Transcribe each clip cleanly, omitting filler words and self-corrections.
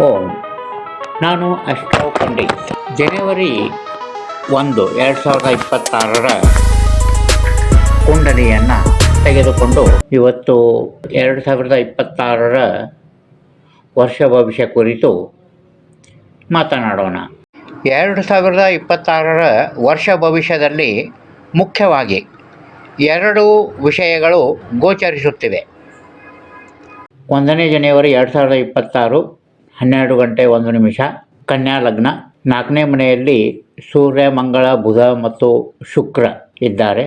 ಓಂ. ನಾನು ಅಶ್ರಾವ್ ಪಂಡಿತ್. ಜನವರಿ 1, 2026 ಕುಂಡಲಿಯನ್ನು ತೆಗೆದುಕೊಂಡು ಇವತ್ತು 2026 ವರ್ಷ ಭವಿಷ್ಯ ಕುರಿತು ಮಾತನಾಡೋಣ. 2026 ವರ್ಷ ಭವಿಷ್ಯದಲ್ಲಿ ಮುಖ್ಯವಾಗಿ 2 ವಿಷಯಗಳು ಗೋಚರಿಸುತ್ತಿವೆ. 1ನೇ ಜನವರಿ 2026 12:01 ಕನ್ಯಾ ಲಗ್ನ. 4ನೇ ಮನೆಯಲ್ಲಿ ಸೂರ್ಯ, ಮಂಗಳ, ಬುಧ ಮತ್ತು ಶುಕ್ರ ಇದ್ದಾರೆ.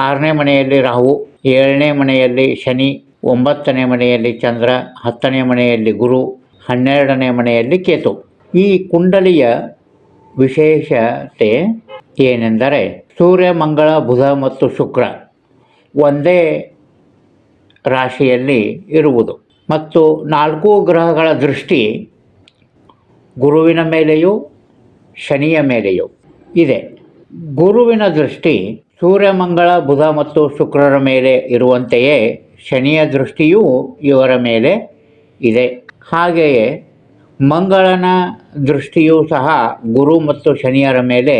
6ನೇ ಮನೆಯಲ್ಲಿ ರಾಹು, 7ನೇ ಮನೆಯಲ್ಲಿ ಶನಿ, 9ನೇ ಮನೆಯಲ್ಲಿ ಚಂದ್ರ, 10ನೇ ಮನೆಯಲ್ಲಿ ಗುರು, 12ನೇ ಮನೆಯಲ್ಲಿ ಕೇತು. ಈ ಕುಂಡಲಿಯ ವಿಶೇಷತೆ ಏನೆಂದರೆ ಸೂರ್ಯ, ಮಂಗಳ, ಬುಧ ಮತ್ತು ಶುಕ್ರ ಒಂದೇ ರಾಶಿಯಲ್ಲಿ ಇರುವುದು ಮತ್ತು 4 ಗ್ರಹಗಳ ದೃಷ್ಟಿ ಗುರುವಿನ ಮೇಲೆಯೂ ಶನಿಯ ಮೇಲೆಯೂ ಇದೆ. ಗುರುವಿನ ದೃಷ್ಟಿ ಸೂರ್ಯ, ಮಂಗಳ, ಬುಧ ಮತ್ತು ಶುಕ್ರರ ಮೇಲೆ ಇರುವಂತೆಯೇ ಶನಿಯ ದೃಷ್ಟಿಯೂ ಇವರ ಮೇಲೆ ಇದೆ. ಹಾಗೆಯೇ ಮಂಗಳನ ದೃಷ್ಟಿಯೂ ಸಹ ಗುರು ಮತ್ತು ಶನಿಯರ ಮೇಲೆ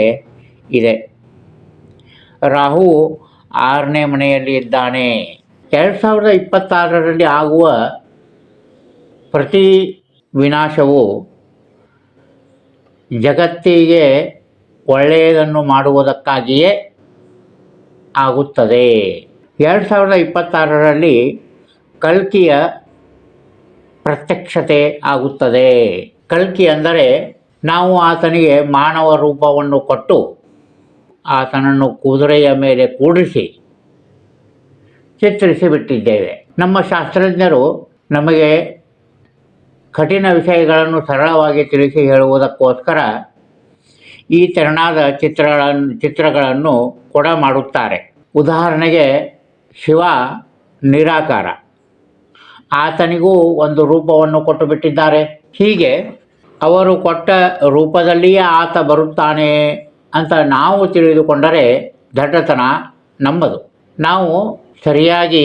ಇದೆ. ರಾಹು 6ನೇ ಮನೆಯಲ್ಲಿ ಇದ್ದಾನೆ. 2026 ಆಗುವ ಪ್ರತಿ ವಿನಾಶವು ಜಗತ್ತಿಗೆ ಒಳ್ಳೆಯದನ್ನು ಮಾಡುವುದಕ್ಕಾಗಿಯೇ ಆಗುತ್ತದೆ. 2026 ಕಲ್ಕಿಯ ಪ್ರತ್ಯಕ್ಷತೆ ಆಗುತ್ತದೆ. ಕಲ್ಕಿ ಅಂದರೆ ನಾವು ಆತನಿಗೆ ಮಾನವ ರೂಪವನ್ನು ಕೊಟ್ಟು ಆತನನ್ನು ಕುದುರೆಯ ಮೇಲೆ ಕೂಡಿಸಿ ಚಿತ್ರಿಸಿ ಬಿಟ್ಟಿದ್ದೇವೆ. ನಮ್ಮ ಶಾಸ್ತ್ರಜ್ಞರು ನಮಗೆ ಕಠಿಣ ವಿಷಯಗಳನ್ನು ಸರಳವಾಗಿ ತಿಳಿಸಿ ಹೇಳುವುದಕ್ಕೋಸ್ಕರ ಈ ತೆರನಾದ ಚಿತ್ರಗಳನ್ನು ಕೂಡ ಮಾಡುತ್ತಾರೆ. ಉದಾಹರಣೆಗೆ ಶಿವ ನಿರಾಕಾರ, ಆತನಿಗೂ ಒಂದು ರೂಪವನ್ನು ಕೊಟ್ಟು ಬಿಟ್ಟಿದ್ದಾರೆ. ಹೀಗೆ ಅವರು ಕೊಟ್ಟ ರೂಪದಲ್ಲಿಯೇ ಆತ ಬರುತ್ತಾನೆ ಅಂತ ನಾವು ತಿಳಿದುಕೊಂಡರೆ ದಡ್ಡತನ ನಮ್ಮದು. ನಾವು ಸರಿಯಾಗಿ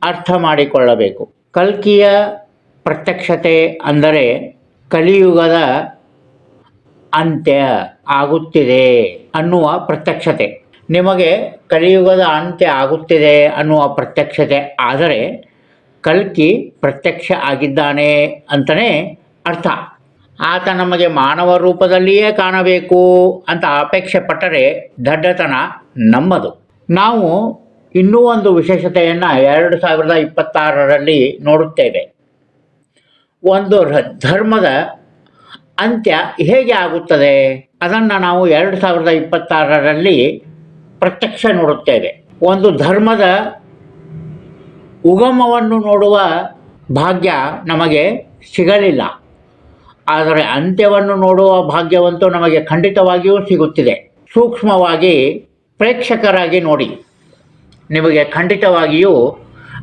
ಅರ್ಥ ಮಾಡಿಕೊಳ್ಳಬೇಕು. ಕಲ್ಕಿಯ ಪ್ರತ್ಯಕ್ಷತೆ ಅಂದರೆ ಕಲಿಯುಗದ ಅಂತ್ಯ ಆಗುತ್ತಿದೆ ಅನ್ನುವ ಪ್ರತ್ಯಕ್ಷತೆ. ನಿಮಗೆ ಕಲಿಯುಗದ ಅಂತ್ಯ ಆಗುತ್ತಿದೆ ಅನ್ನುವ ಪ್ರತ್ಯಕ್ಷತೆ ಆದರೆ ಕಲ್ಕಿ ಪ್ರತ್ಯಕ್ಷ ಆಗಿದ್ದಾನೆ ಅಂತಲೇ ಅರ್ಥ. ಆತ ನಮಗೆ ಮಾನವ ರೂಪದಲ್ಲಿಯೇ ಕಾಣಬೇಕು ಅಂತ ಅಪೇಕ್ಷೆ ಪಟ್ಟರೆ ದಡ್ಡತನ ನಮ್ಮದು. ನಾವು ಇನ್ನೂ ಒಂದು ವಿಶೇಷತೆಯನ್ನು 2026 ನೋಡುತ್ತೇವೆ. ಒಂದು ಧರ್ಮದ ಅಂತ್ಯ ಹೇಗೆ ಆಗುತ್ತದೆ ಅದನ್ನು ನಾವು 2026 ಪ್ರತ್ಯಕ್ಷ ನೋಡುತ್ತೇವೆ. ಒಂದು ಧರ್ಮದ ಉಗಮವನ್ನು ನೋಡುವ ಭಾಗ್ಯ ನಮಗೆ ಸಿಗಲಿಲ್ಲ, ಆದರೆ ಅಂತ್ಯವನ್ನು ನೋಡುವ ಭಾಗ್ಯವಂತೂ ನಮಗೆ ಖಂಡಿತವಾಗಿಯೂ ಸಿಗುತ್ತಿದೆ. ಸೂಕ್ಷ್ಮವಾಗಿ ಪ್ರೇಕ್ಷಕರಾಗಿ ನೋಡಿ, ನಿಮಗೆ ಖಂಡಿತವಾಗಿಯೂ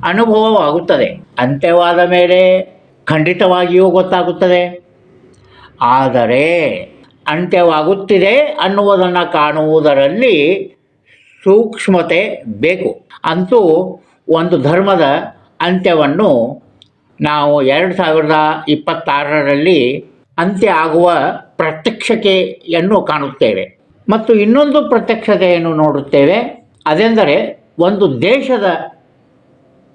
ಅನುಭವವಾಗುತ್ತದೆ. ಅಂತ್ಯವಾದ ಮೇಲೆ ಖಂಡಿತವಾಗಿಯೂ ಗೊತ್ತಾಗುತ್ತದೆ. ಆದರೆ ಅಂತ್ಯವಾಗುತ್ತಿದೆ ಅನ್ನುವುದನ್ನು ಕಾಣುವುದರಲ್ಲಿ ಸೂಕ್ಷ್ಮತೆ ಬೇಕು. ಅಂತೂ ಒಂದು ಧರ್ಮದ ಅಂತ್ಯವನ್ನು ನಾವು 2026 ಅಂತ್ಯ ಆಗುವ ಪ್ರತ್ಯಕ್ಷತೆಯನ್ನು ಕಾಣುತ್ತೇವೆ. ಮತ್ತು ಇನ್ನೊಂದು ಪ್ರತ್ಯಕ್ಷತೆಯನ್ನು ನೋಡುತ್ತೇವೆ. ಅದೆಂದರೆ ಒಂದು ದೇಶದ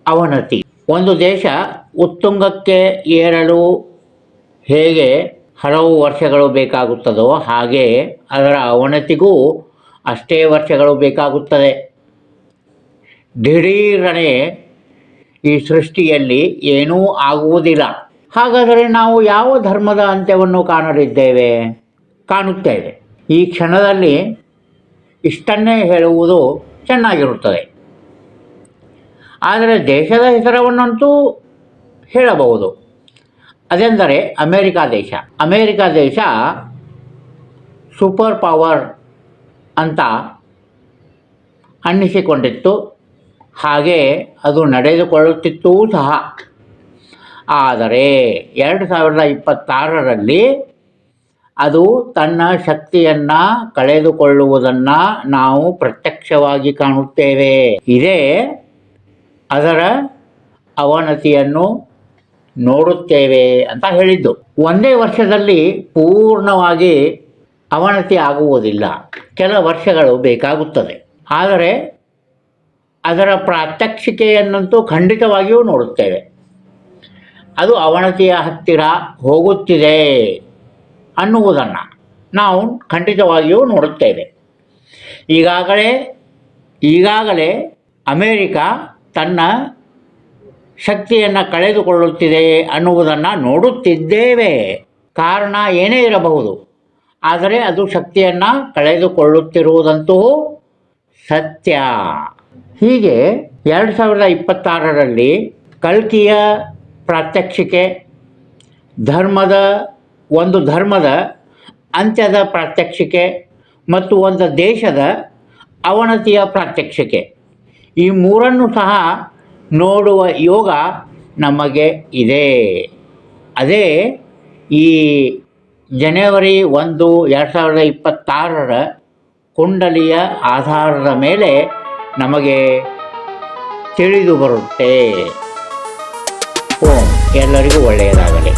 ಅವನತಿ. ಒಂದು ದೇಶ ಉತ್ತುಂಗಕ್ಕೆ ಏರಲು ಹೇಗೆ ಹಲವು ವರ್ಷಗಳು ಬೇಕಾಗುತ್ತದೋ ಹಾಗೆ ಅದರ ಅವನತಿಗೂ ಅಷ್ಟೇ ವರ್ಷಗಳು ಬೇಕಾಗುತ್ತದೆ. ದಿಢೀರನೆ ಈ ಸೃಷ್ಟಿಯಲ್ಲಿ ಏನೂ ಆಗುವುದಿಲ್ಲ. ಹಾಗಾದರೆ ನಾವು ಯಾವ ಧರ್ಮದ ಅಂತ್ಯವನ್ನು ಕಾಣುತ್ತೇವೆ. ಈ ಕ್ಷಣದಲ್ಲಿ ಇಷ್ಟನ್ನೇ ಹೇಳುವುದು ಚೆನ್ನಾಗಿರುತ್ತದೆ. ಆದರೆ ದೇಶದ ಹೆಸರವನ್ನಂತೂ ಹೇಳಬಹುದು. ಅದೆಂದರೆ ಅಮೇರಿಕಾ ದೇಶ ಸೂಪರ್ ಪವರ್ ಅಂತ ಅನ್ನಿಸಿಕೊಂಡಿತ್ತು. ಹಾಗೆ ಅದು ನಡೆದುಕೊಳ್ಳುತ್ತಿತ್ತೂ ಸಹ. ಆದರೆ 2026 ಅದು ತನ್ನ ಶಕ್ತಿಯನ್ನು ಕಳೆದುಕೊಳ್ಳುವುದನ್ನು ನಾವು ಪ್ರತ್ಯಕ್ಷವಾಗಿ ಕಾಣುತ್ತೇವೆ. ಇದೇ ಅದರ ಅವನತಿಯನ್ನು ನೋಡುತ್ತೇವೆ ಅಂತ ಹೇಳಿದ್ದು. ಒಂದೇ ವರ್ಷದಲ್ಲಿ ಪೂರ್ಣವಾಗಿ ಅವನತಿ ಆಗುವುದಿಲ್ಲ, ಕೆಲ ವರ್ಷಗಳು ಬೇಕಾಗುತ್ತದೆ. ಆದರೆ ಅದರ ಪ್ರಾತ್ಯಕ್ಷಿಕೆಯನ್ನಂತೂ ಖಂಡಿತವಾಗಿಯೂ ನೋಡುತ್ತೇವೆ. ಅದು ಅವನತಿಯ ಹತ್ತಿರ ಹೋಗುತ್ತಿದೆ ಅನ್ನುವುದನ್ನು ನಾವು ಖಂಡಿತವಾಗಿಯೂ ನೋಡುತ್ತೇವೆ. ಈಗಾಗಲೇ ಅಮೇರಿಕ ತನ್ನ ಶಕ್ತಿಯನ್ನು ಕಳೆದುಕೊಳ್ಳುತ್ತಿದೆ ಅನ್ನುವುದನ್ನು ನೋಡುತ್ತಿದ್ದೇವೆ. ಕಾರಣ ಏನೇ ಇರಬಹುದು, ಆದರೆ ಅದು ಶಕ್ತಿಯನ್ನು ಕಳೆದುಕೊಳ್ಳುತ್ತಿರುವುದಂತೂ ಸತ್ಯ. ಹೀಗೆ 2026ರಲ್ಲಿ ಕಲ್ಕಿಯ ಪ್ರಾತ್ಯಕ್ಷಿಕೆ, ಒಂದು ಧರ್ಮದ ಅಂತ್ಯದ ಪ್ರಾತ್ಯಕ್ಷಿಕೆ ಮತ್ತು ಒಂದು ದೇಶದ ಅವನತಿಯ ಪ್ರಾತ್ಯಕ್ಷಿಕೆ, ಈ ಮೂರನ್ನು ಸಹ ನೋಡುವ ಯೋಗ ನಮಗೆ ಇದೆ. ಅದೇ ಈ ಜನವರಿ 1, 2026ರ ಕುಂಡಲಿಯ ಆಧಾರದ ಮೇಲೆ ನಮಗೆ ತಿಳಿದು ಬರುತ್ತೆ. ಓಂ ಎಲ್ಲರಿಗೂ ಒಳ್ಳೆಯದಾಗಲಿ.